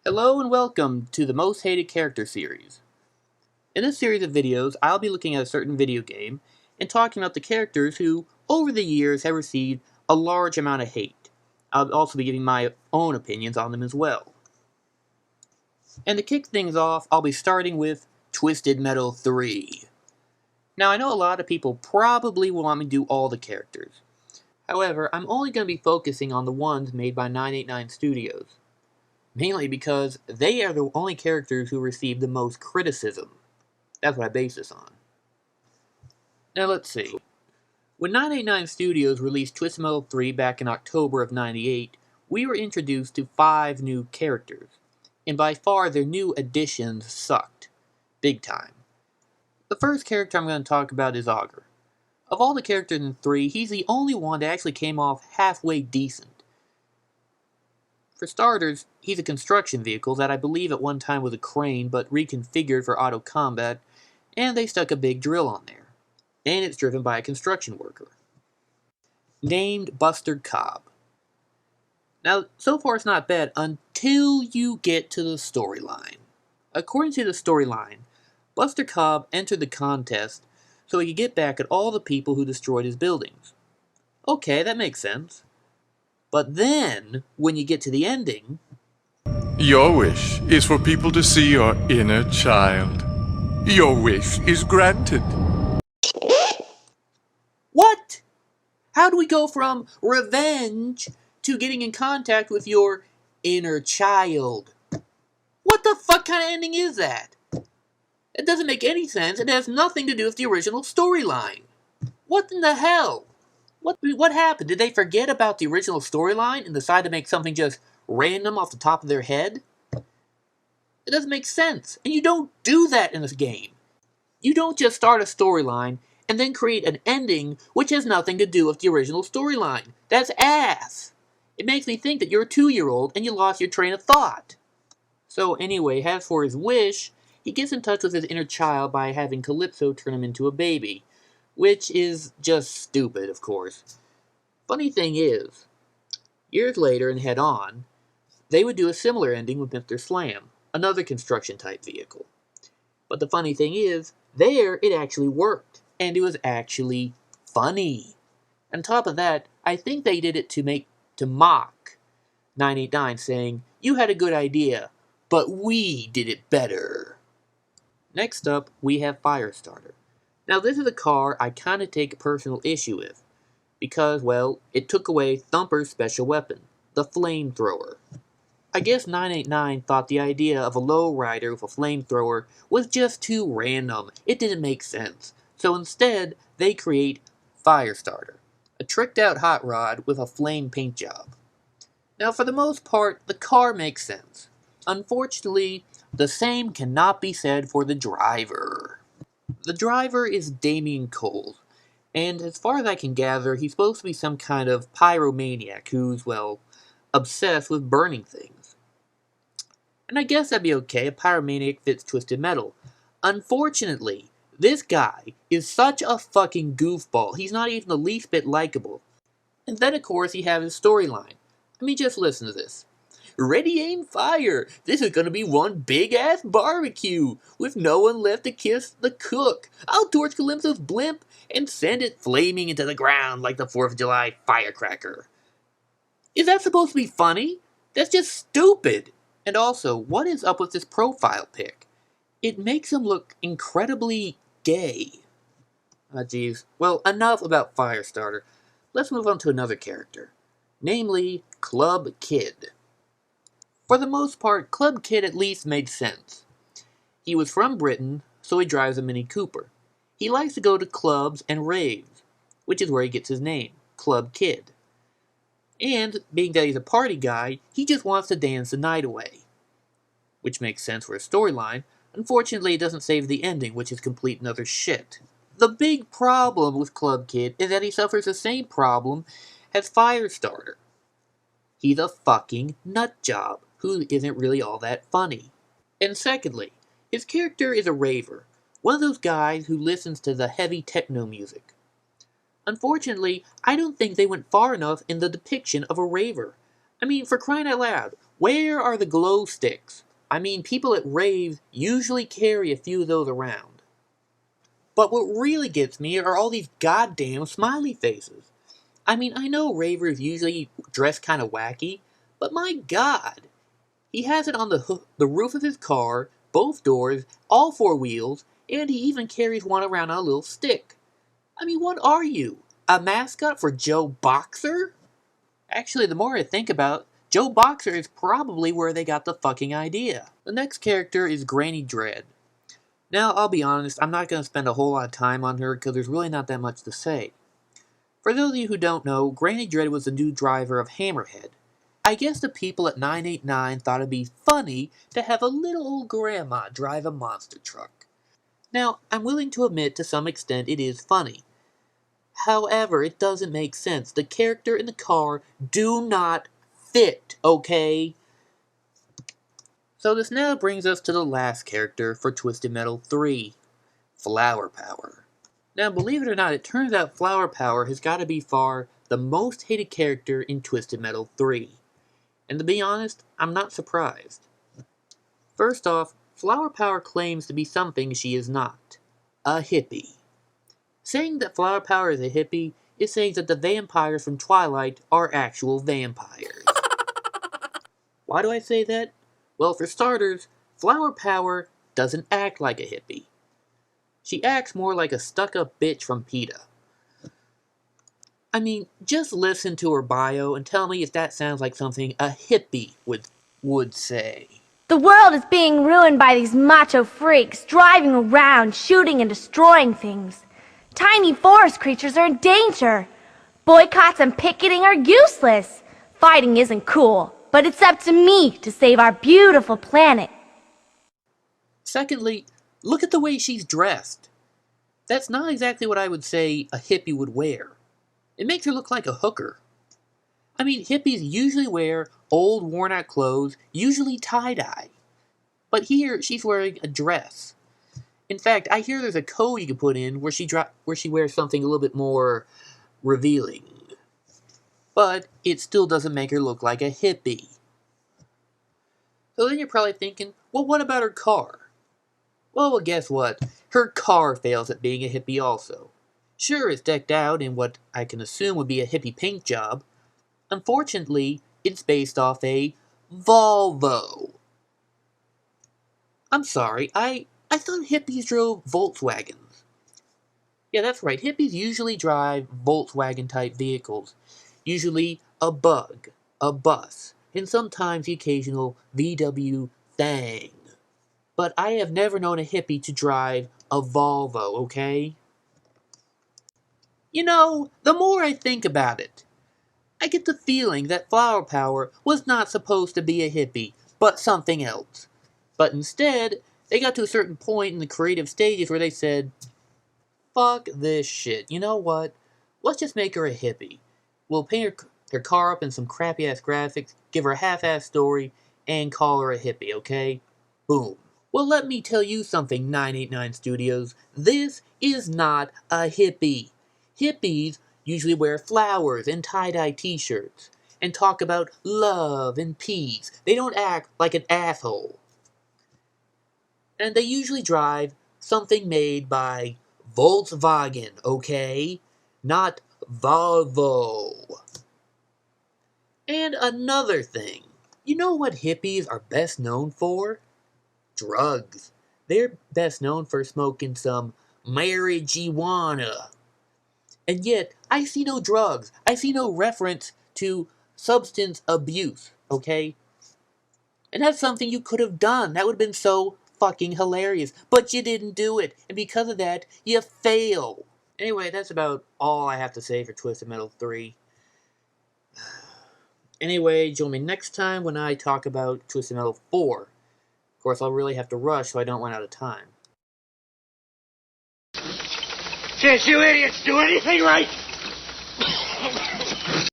Hello and welcome to the Most Hated Character series. In this series of videos, I'll be looking at a certain video game and talking about the characters who, over the years, have received a large amount of hate. I'll also be giving my own opinions on them as well. And to kick things off, I'll be starting with Twisted Metal 3. Now, I know a lot of people probably will want me to do all the characters. However, I'm only going to be focusing on the ones made by 989 Studios. Mainly because they are the only characters who receive the most criticism. That's what I base this on. Now let's see. When 989 Studios released Twisted Metal 3 back in October of '98, we were introduced to 5 new characters, and by far their new additions sucked. Big time. The first character I'm going to talk about is Augur. Of all the characters in 3, he's the only one that actually came off halfway decent. For starters, he's a construction vehicle that I believe at one time was a crane but reconfigured for auto combat, and they stuck a big drill on there. And it's driven by a construction worker. Named Buster Cobb. Now, so far it's not bad until you get to the storyline. According to the storyline, Buster Cobb entered the contest so he could get back at all the people who destroyed his buildings. Okay, that makes sense. But then, when you get to the ending... Your wish is for people to see your inner child. Your wish is granted. What? How do we go from revenge to getting in contact with your inner child? What the fuck kind of ending is that? It doesn't make any sense. It has nothing to do with the original storyline. What in the hell? What happened? Did they forget about the original storyline and decide to make something just random off the top of their head? It doesn't make sense. And you don't do that in this game. You don't just start a storyline and then create an ending which has nothing to do with the original storyline. That's ass. It makes me think that you're a 2-year-old and you lost your train of thought. So anyway, as for his wish, he gets in touch with his inner child by having Calypso turn him into a baby. Which is just stupid, of course. Funny thing is, years later in Head On, they would do a similar ending with Mr. Slam, another construction-type vehicle. But the funny thing is, there it actually worked, and it was actually funny. On top of that, I think they did it to mock 989, saying, "You had a good idea, but we did it better." Next up, we have Firestarter. Now this is a car I kind of take a personal issue with, because, well, it took away Thumper's special weapon, the flamethrower. I guess 989 thought the idea of a lowrider with a flamethrower was just too random, it didn't make sense, so instead they create Firestarter, a tricked out hot rod with a flame paint job. Now for the most part, the car makes sense. Unfortunately, the same cannot be said for the driver. The driver is Damien Coles, and as far as I can gather, he's supposed to be some kind of pyromaniac who's, well, obsessed with burning things. And I guess that'd be okay, a pyromaniac fits Twisted Metal. Unfortunately, this guy is such a fucking goofball, he's not even the least bit likable. And then of course he has his storyline. I mean, just listen to this. "Ready, aim, fire! This is gonna be one big-ass barbecue, with no one left to kiss the cook. I'll torch Calypso's blimp and send it flaming into the ground like the 4th of July firecracker." Is that supposed to be funny? That's just stupid! And also, what is up with this profile pic? It makes him look incredibly gay. Ah, jeez. Well, enough about Firestarter. Let's move on to another character. Namely, Club Kid. For the most part, Club Kid at least made sense. He was from Britain, so he drives a Mini Cooper. He likes to go to clubs and raves, which is where he gets his name, Club Kid. And, being that he's a party guy, he just wants to dance the night away. Which makes sense for his storyline. Unfortunately, it doesn't save the ending, which is complete and utter shit. The big problem with Club Kid is that he suffers the same problem as Firestarter. He's a fucking nutjob who isn't really all that funny. And secondly, his character is a raver, one of those guys who listens to the heavy techno music. Unfortunately, I don't think they went far enough in the depiction of a raver. I mean, for crying out loud, Where are the glow sticks? I mean, people at raves usually carry a few of those around. But what really gets me are all these goddamn smiley faces. I mean, I know ravers usually dress kind of wacky, but my god! He has it on the roof of his car, both doors, all four wheels, and he even carries one around on a little stick. I mean, what are you? A mascot for Joe Boxer? Actually, the more I think about it, Joe Boxer is probably where they got the fucking idea. The next character is Granny Dread. Now, I'll be honest, I'm not going to spend a whole lot of time on her because there's really not that much to say. For those of you who don't know, Granny Dread was the new driver of Hammerhead. I guess the people at 989 thought it'd be funny to have a little old grandma drive a monster truck. Now, I'm willing to admit to some extent it is funny. However, it doesn't make sense. The character and the car do not fit, okay? So this now brings us to the last character for Twisted Metal 3, Flower Power. Now, believe it or not, it turns out Flower Power has got to be far the most hated character in Twisted Metal 3. And to be honest, I'm not surprised. First off, Flower Power claims to be something she is not. A hippie. Saying that Flower Power is a hippie is saying that the vampires from Twilight are actual vampires. Why do I say that? Well, for starters, Flower Power doesn't act like a hippie. She acts more like a stuck-up bitch from PETA. I mean, just listen to her bio and tell me if that sounds like something a hippie would say. The world is being ruined by these macho freaks driving around, shooting and destroying things. Tiny forest creatures are in danger. Boycotts and picketing are useless. Fighting isn't cool, but it's up to me to save our beautiful planet. Secondly, look at the way she's dressed. That's not exactly what I would say a hippie would wear. It makes her look like a hooker. I mean, hippies usually wear old, worn-out clothes, usually tie-dye. But here, she's wearing a dress. In fact, I hear there's a code you can put in where she wears something a little bit more revealing. But it still doesn't make her look like a hippie. So then you're probably thinking, well, what about her car? Well, guess what? Her car fails at being a hippie also. Sure, it's decked out in what I can assume would be a hippie paint job. Unfortunately, it's based off a Volvo. I'm sorry, I thought hippies drove Volkswagens. Yeah, that's right, hippies usually drive Volkswagen-type vehicles. Usually a Bug, a bus, and sometimes the occasional VW thing. But I have never known a hippie to drive a Volvo, okay? You know, the more I think about it, I get the feeling that Flower Power was not supposed to be a hippie, but something else. But instead, they got to a certain point in the creative stages where they said, fuck this shit, you know what? Let's just make her a hippie. We'll paint her car up in some crappy-ass graphics, give her a half-ass story, and call her a hippie, okay? Boom. Well, let me tell you something, 989 Studios. This is not a hippie. Hippies usually wear flowers and tie-dye t-shirts and talk about love and peace. They don't act like an asshole. And they usually drive something made by Volkswagen, okay? Not Volvo. And another thing. You know what hippies are best known for? Drugs. They're best known for smoking some marijuana. And yet, I see no drugs. I see no reference to substance abuse, okay? And that's something you could have done. That would have been so fucking hilarious. But you didn't do it. And because of that, you fail. Anyway, that's about all I have to say for Twisted Metal 3. Anyway, join me next time when I talk about Twisted Metal 4. Of course, I'll really have to rush so I don't run out of time. Can't you idiots do anything right?